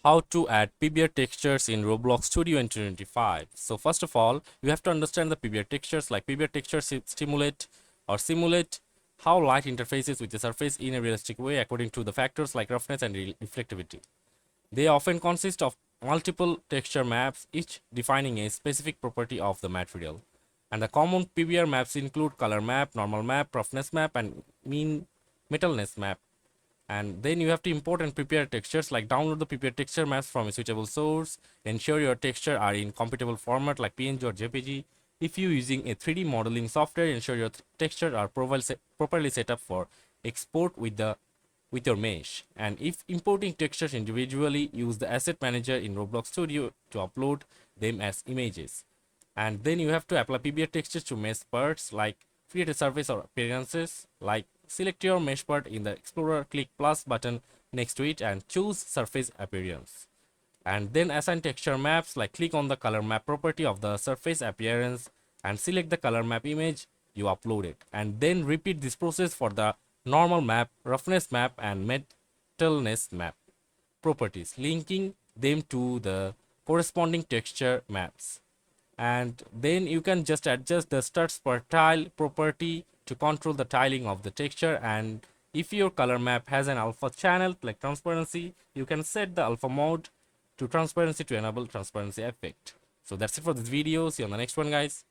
How to add PBR textures in Roblox Studio in 2025. So first of all, you have to understand the PBR textures. Like PBR textures stimulate or simulate how light interfaces with the surface in a realistic way according to the factors like roughness and reflectivity. They often consist of multiple texture maps, each defining a specific property of the material. And the common PBR maps include color map, normal map, roughness map, and mean metalness map. And then you have to import and prepare textures, like download the prepare texture maps from a suitable source. Ensure your texture are in compatible format like PNG or JPG. If you using a 3D modeling software, ensure your textures are properly set up for export with your mesh. And if importing textures individually, use the asset manager in Roblox Studio to upload them as images. And then you have to apply PBR textures to mesh parts, like create a surface or appearances, like select your mesh part in the Explorer, click plus button next to it and choose surface appearance. And then assign texture maps, like click on the color map property of the surface appearance and select the color map image, you upload it. And then repeat this process for the normal map, roughness map, and metalness map properties, linking them to the corresponding texture maps. And then you can just adjust the struts per tile property to control the tiling of the texture. And if your color map has an alpha channel like transparency, you can set the alpha mode to transparency to enable transparency effect. So that's it for this video. See you on the next one, guys.